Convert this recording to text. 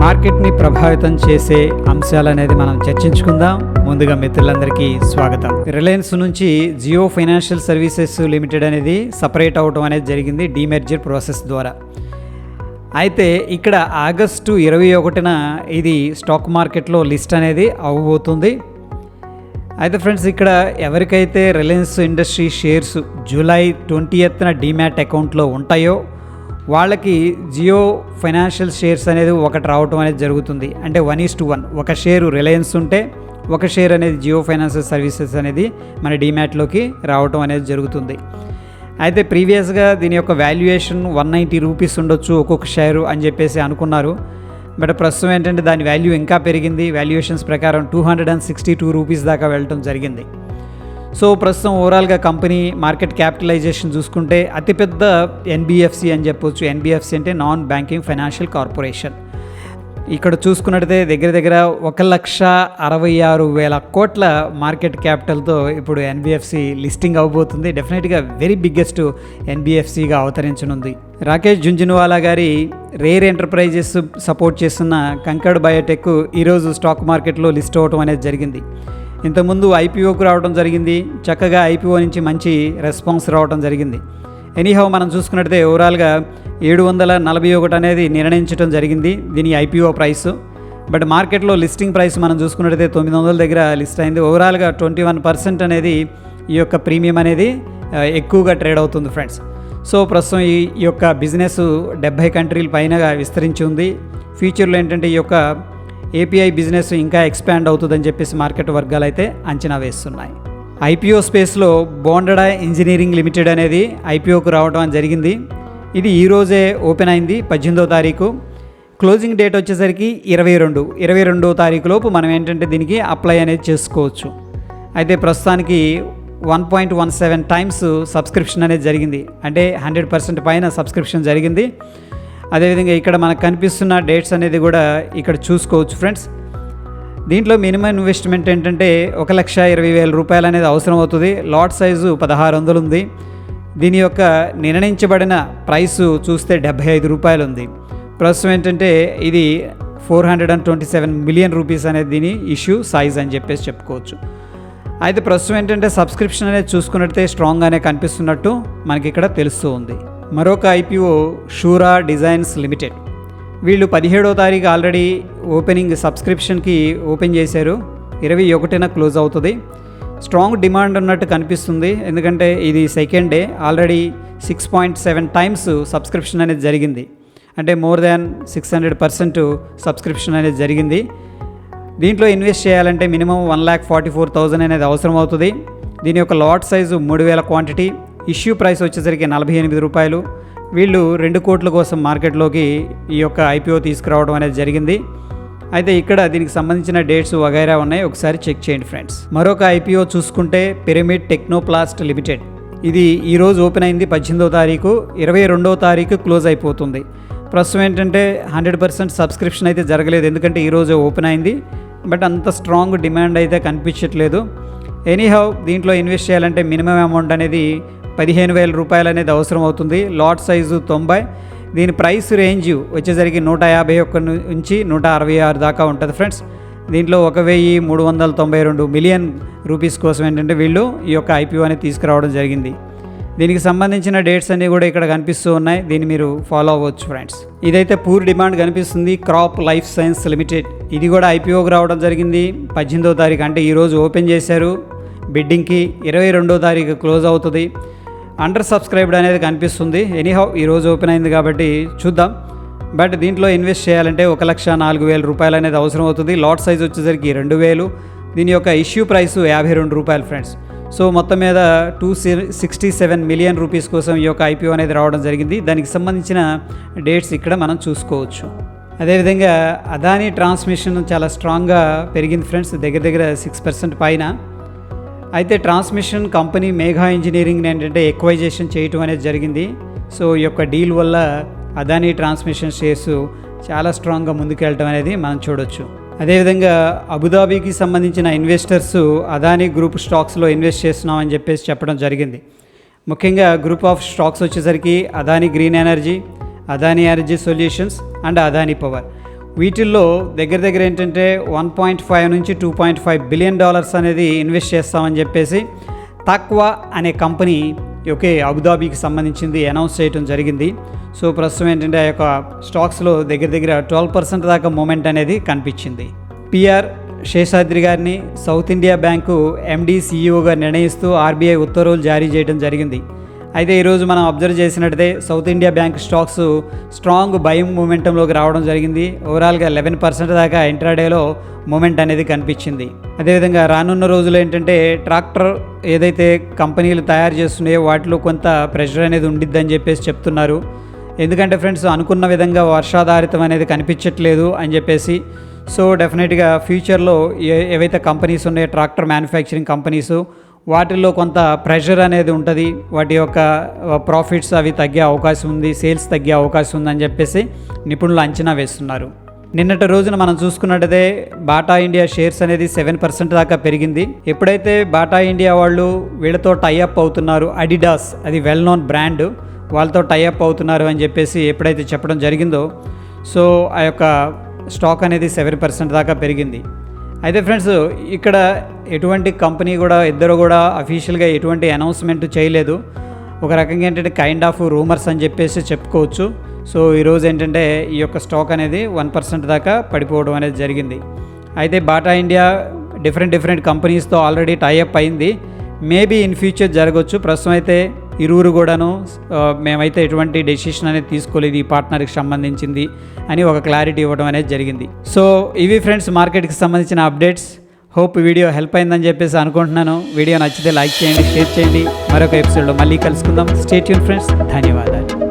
మార్కెట్ని ప్రభావితం చేసే అంశాలు అనేది మనం చర్చించుకుందాం. ముందుగా మిత్రులందరికీ స్వాగతం. రిలయన్స్ నుంచి జియో ఫైనాన్షియల్ సర్వీసెస్ లిమిటెడ్ అనేది సపరేట్ అవడం అనేది జరిగింది డీమెర్జర్ ప్రాసెస్ ద్వారా. అయితే ఇక్కడ ఆగస్టు 21న ఇది స్టాక్ మార్కెట్లో లిస్ట్ అనేది అవ్వబోతుంది. అయితే ఫ్రెండ్స్, ఇక్కడ ఎవరికైతే రిలయన్స్ ఇండస్ట్రీ షేర్స్ జూలై 20న డీమ్యాట్ అకౌంట్లో ఉంటాయో వాళ్ళకి జియో ఫైనాన్షియల్ షేర్స్ అనేది ఒకటి రావటం అనేది జరుగుతుంది. అంటే 1:1, ఒక షేరు రిలయన్స్ ఉంటే ఒక షేర్ అనేది జియో ఫైనాన్షియల్ సర్వీసెస్ అనేది మన డీమ్యాట్లోకి రావటం అనేది జరుగుతుంది. అయితే ప్రీవియస్గా దీని యొక్క వాల్యుయేషన్ 190 రూపీస్ ఉండొచ్చు ఒక్కొక్క షేరు అని చెప్పేసి అనుకున్నారు. బట్ ప్రస్తుతం ఏంటంటే దాని వాల్యూ ఇంకా పెరిగింది. వాల్యుయేషన్స్ ప్రకారం 262 రూపీస్ దాకా వెళ్ళటం జరిగింది. సో ప్రస్తుతం ఓవరాల్గా కంపెనీ మార్కెట్ క్యాపిటలైజేషన్ చూసుకుంటే అతిపెద్ద ఎన్బిఎఫ్సి అని చెప్పొచ్చు. ఎన్బిఎఫ్సి అంటే నాన్ బ్యాంకింగ్ ఫైనాన్షియల్ కార్పొరేషన్. ఇక్కడ చూసుకున్నట్టయితే దగ్గర 1,66,000 కోట్ల మార్కెట్ క్యాపిటల్తో ఇప్పుడు ఎన్బిఎఫ్సి లిస్టింగ్ అవ్వబోతుంది. డెఫినెట్గా వెరీ బిగ్గెస్ట్ ఎన్బిఎఫ్సిగా అవతరించనుంది. రాకేష్ జుంజునవాలా గారి రేర్ ఎంటర్ప్రైజెస్ సపోర్ట్ చేస్తున్న కంకర్డ్ బయోటెక్ ఈరోజు స్టాక్ మార్కెట్లో లిస్ట్ అవ్వడం అనేది జరిగింది. ఇంతకుముందు ఐపీఓకు రావడం జరిగింది. చక్కగా ఐపీఓ నుంచి మంచి రెస్పాన్స్ రావడం జరిగింది. ఎనీహౌ మనం చూసుకున్నట్టయితే ఓవరాల్గా 741 అనేది నిర్ణయించడం జరిగింది దీని ఐపీఓ ప్రైస్. బట్ మార్కెట్లో లిస్టింగ్ ప్రైస్ మనం చూసుకున్నట్టయితే 900 దగ్గర లిస్ట్ అయింది. ఓవరాల్గా 21% అనేది ఈ యొక్క ప్రీమియం అనేది ఎక్కువగా ట్రేడ్ అవుతుంది ఫ్రెండ్స్. సో ప్రస్తుతం ఈ యొక్క బిజినెస్ 70 కంట్రీల పైన విస్తరించి ఉంది. ఫ్యూచర్లో ఏంటంటే ఈ యొక్క ఏపీఐ బిజినెస్ ఇంకా ఎక్స్పాండ్ అవుతుందని చెప్పేసి మార్కెట్ వర్గాలు అయితే అంచనా వేస్తున్నాయి. ఐపీఓ స్పేస్లో బోండడా ఇంజనీరింగ్ లిమిటెడ్ అనేది ఐపీఓకు రావడం జరిగింది. ఇది ఈరోజే ఓపెన్ అయింది 18వ తారీఖు. క్లోజింగ్ డేట్ వచ్చేసరికి 22వ తారీఖు లోపు మనం ఏంటంటే దీనికి అప్లై అనేది చేసుకోవచ్చు. అయితే ప్రస్తుతానికి 1.17 టైమ్స్ సబ్స్క్రిప్షన్ అనేది జరిగింది. అంటే 100% పైన సబ్స్క్రిప్షన్ జరిగింది. అదేవిధంగా ఇక్కడ మనకు కనిపిస్తున్న డేట్స్ అనేది కూడా ఇక్కడ చూసుకోవచ్చు ఫ్రెండ్స్. దీంట్లో మినిమం ఇన్వెస్ట్మెంట్ ఏంటంటే 1,20,000 రూపాయలు అనేది అవసరం అవుతుంది. లాట్ సైజు 1600 ఉంది. దీని యొక్క నిర్ణయించబడిన ప్రైస్ చూస్తే 75 రూపాయలు ఉంది. ప్రస్తుతం ఏంటంటే ఇది 427 మిలియన్ రూపీస్ అనేది దీని ఇష్యూ సైజ్ అని చెప్పేసి చెప్పుకోవచ్చు. అయితే ప్రస్తుతం ఏంటంటే సబ్స్క్రిప్షన్ అనేది చూసుకున్నట్టే స్ట్రాంగ్గానే కనిపిస్తున్నట్టు మనకి ఇక్కడ తెలుస్తూ ఉంది. మరొక ఐపీఓ షూరా డిజైన్స్ లిమిటెడ్. వీళ్ళు 17వ తారీఖు ఆల్రెడీ ఓపెనింగ్ సబ్స్క్రిప్షన్కి ఓపెన్ చేశారు. 21న క్లోజ్ అవుతుంది. స్ట్రాంగ్ డిమాండ్ ఉన్నట్టు కనిపిస్తుంది. ఎందుకంటే ఇది second day already 6.7 times subscription అనేది జరిగింది. అంటే మోర్ దాన్ 600% సబ్స్క్రిప్షన్ అనేది జరిగింది. దీంట్లో ఇన్వెస్ట్ చేయాలంటే మినిమం 1,44,000 అనేది అవసరం అవుతుంది. దీని యొక్క lot size 3,000 quantity. Issue price వచ్చేసరికి 48 రూపాయలు. వీళ్ళు 2 కోట్ల కోసం మార్కెట్లోకి ఈ యొక్క ఐపీఓ తీసుకురావడం అనేది జరిగింది. అయితే ఇక్కడ దీనికి సంబంధించిన డేట్స్ వగైరా ఉన్నాయి, ఒకసారి చెక్ చేయండి ఫ్రెండ్స్. మరొక ఐపీఓ చూసుకుంటే పిరమిడ్ టెక్నోప్లాస్ట్ లిమిటెడ్. ఇది ఈరోజు ఓపెన్ అయింది 18వ తారీఖు. 22వ తారీఖు క్లోజ్ అయిపోతుంది. ప్రస్తుతం ఏంటంటే 100% సబ్స్క్రిప్షన్ అయితే జరగలేదు, ఎందుకంటే ఈరోజు ఓపెన్ అయింది. బట్ అంత స్ట్రాంగ్ డిమాండ్ అయితే కనిపించట్లేదు. ఎనీహౌ దీంట్లో ఇన్వెస్ట్ చేయాలంటే మినిమం అమౌంట్ అనేది 15,000 రూపాయలు అనేది అవసరం అవుతుంది. Lot size 90. దీని ప్రైస్ రేంజ్ వచ్చేసరికి 151 నుంచి 166 దాకా ఉంటుంది ఫ్రెండ్స్. దీంట్లో 1,392 మిలియన్ రూపీస్ కోసం ఏంటంటే వీళ్ళు ఈ యొక్క ఐపీఓ అనేది తీసుకురావడం జరిగింది. దీనికి సంబంధించిన డేట్స్ అన్నీ కూడా ఇక్కడ కనిపిస్తూ ఉన్నాయి. దీన్ని మీరు ఫాలో అవ్వచ్చు ఫ్రెండ్స్. ఇదైతే పూర్ డిమాండ్ కనిపిస్తుంది. Crop life science limited. ఇది కూడా ఐపీఓకి రావడం జరిగింది 18వ తారీఖు. అంటే ఈరోజు ఓపెన్ చేశారు బిడ్డింగ్కి. 22వ తారీఖు క్లోజ్ అవుతుంది. అండర్ సబ్స్క్రైబ్డ్ అనేది కనిపిస్తుంది. ఎనీహౌ ఈరోజు ఓపెన్ అయింది కాబట్టి చూద్దాం. బట్ దీంట్లో ఇన్వెస్ట్ చేయాలంటే 1,04,000 రూపాయలు అనేది అవసరం అవుతుంది. లాట్ సైజ్ వచ్చేసరికి 2,000. దీని యొక్క ఇష్యూ ప్రైస్ 52 రూపాయలు ఫ్రెండ్స్. సో మొత్తం మీద 267 మిలియన్ రూపీస్ కోసం ఈ యొక్క ఐపీఓ అనేది రావడం జరిగింది. దానికి సంబంధించిన డేట్స్ ఇక్కడ మనం చూసుకోవచ్చు. అదేవిధంగా అదానీ ట్రాన్స్మిషన్ చాలా స్ట్రాంగ్గా పెరిగింది ఫ్రెండ్స్, దగ్గర 6% పైన. అయితే ట్రాన్స్మిషన్ కంపెనీ మేఘా ఇంజనీరింగ్ ఏంటంటే ఎక్వైజేషన్ చేయటం అనేది జరిగింది. సో ఈ యొక్క డీల్ వల్ల అదానీ ట్రాన్స్మిషన్ షేర్స్ చాలా స్ట్రాంగ్గా ముందుకెళ్ళటం అనేది మనం చూడొచ్చు. అదేవిధంగా అబుదాబీకి సంబంధించిన ఇన్వెస్టర్స్ అదానీ గ్రూప్ స్టాక్స్లో ఇన్వెస్ట్ చేస్తున్నామని చెప్పేసి చెప్పడం జరిగింది. ముఖ్యంగా గ్రూప్ ఆఫ్ స్టాక్స్ వచ్చేసరికి Adani green energy, Adani energy solutions and Adani power. వీటిల్లో దగ్గర దగ్గర ఏంటంటే 1.5 నుంచి 2.5 బిలియన్ డాలర్స్ అనేది ఇన్వెస్ట్ చేస్తామని చెప్పేసి తక్వా అనే కంపెనీ ఒకే అబుదాబీకి సంబంధించింది అనౌన్స్ చేయడం జరిగింది. సో ప్రస్తుతం ఏంటంటే ఆ యొక్క స్టాక్స్లో దగ్గర దగ్గర 12% దాకా మూమెంట్ అనేది కనిపించింది. పిఆర్ శేషాద్రి గారిని సౌత్ ఇండియా బ్యాంకు ఎండి సిఇఓగా నిర్ణయిస్తూ ఆర్బీఐ ఉత్తర్వులు జారీ చేయడం జరిగింది. అయితే ఈరోజు మనం అబ్జర్వ్ చేసినట్టయితే South India bank stocks strong buying మూమెంటంలోకి రావడం జరిగింది. ఓవరాల్గా 11% దాకా ఇంట్రాడేలో మూమెంట్ అనేది కనిపించింది. అదేవిధంగా రానున్న రోజులు ఏంటంటే ట్రాక్టర్ ఏదైతే కంపెనీలు తయారు చేస్తున్నాయో వాటిలో కొంత ప్రెషర్ అనేది ఉండిద్దని చెప్పేసి చెప్తున్నారు. ఎందుకంటే ఫ్రెండ్స్ అనుకున్న విధంగా వర్షాధారితం అనేది కనిపించట్లేదు అని చెప్పేసి. సో డెఫినెట్గా ఫ్యూచర్లో ఏవైతే కంపెనీస్ ఉన్నాయో ట్రాక్టర్ మ్యానుఫ్యాక్చరింగ్ కంపెనీస్ వాటిల్లో కొంత ప్రెషర్ అనేది ఉంటుంది. వాటి యొక్క ప్రాఫిట్స్ అవి తగ్గే అవకాశం ఉంది, సేల్స్ తగ్గే అవకాశం ఉందని చెప్పేసి నిపుణులు అంచనా వేస్తున్నారు. నిన్నటి రోజున మనం చూసుకున్నట్టయితే బాటా ఇండియా షేర్స్ అనేది 7% దాకా పెరిగింది. ఎప్పుడైతే బాటా ఇండియా వాళ్ళు వీళ్ళతో టైఅప్ అవుతున్నారు, అడిడాస్ అది వెల్ నోన్ బ్రాండ్, వాళ్ళతో టైఅప్ అవుతున్నారు అని చెప్పేసి ఎప్పుడైతే చెప్పడం జరిగిందో సో ఆ యొక్క స్టాక్ అనేది 7% దాకా పెరిగింది. అయితే ఫ్రెండ్స్ ఇక్కడ ఎటువంటి కంపెనీ కూడా ఇద్దరు కూడా అఫీషియల్గా ఎటువంటి అనౌన్స్మెంట్ చేయలేదు. ఒక రకంగా ఏంటంటే కైండ్ ఆఫ్ రూమర్స్ అని చెప్పేసి చెప్పుకోవచ్చు. సో ఈరోజు ఏంటంటే ఈ యొక్క స్టాక్ అనేది 1% దాకా పడిపోవడం అనేది జరిగింది. అయితే బాటా ఇండియా డిఫరెంట్ కంపెనీస్తో ఆల్రెడీ టైఅప్ అయింది. మేబీ ఇన్ ఫ్యూచర్ జరగవచ్చు. ప్రస్తుతం అయితే ఇరువురు కూడాను మేమైతే ఎటువంటి డెసిషన్ అనేది తీసుకోలేదు ఈ పార్ట్నర్కి సంబంధించింది అని ఒక క్లారిటీ ఇవ్వడం అనేది జరిగింది. సో ఇవి ఫ్రెండ్స్ మార్కెట్కి సంబంధించిన అప్డేట్స్. హోప్ వీడియో హెల్ప్ అయిందని చెప్పేసి అనుకుంటున్నాను. వీడియో నచ్చితే లైక్ చేయండి, షేర్ చేయండి. మరొక ఎపిసోడ్లో మళ్ళీ కలుసుకుందాం. Stay tune friends. ధన్యవాదాలు.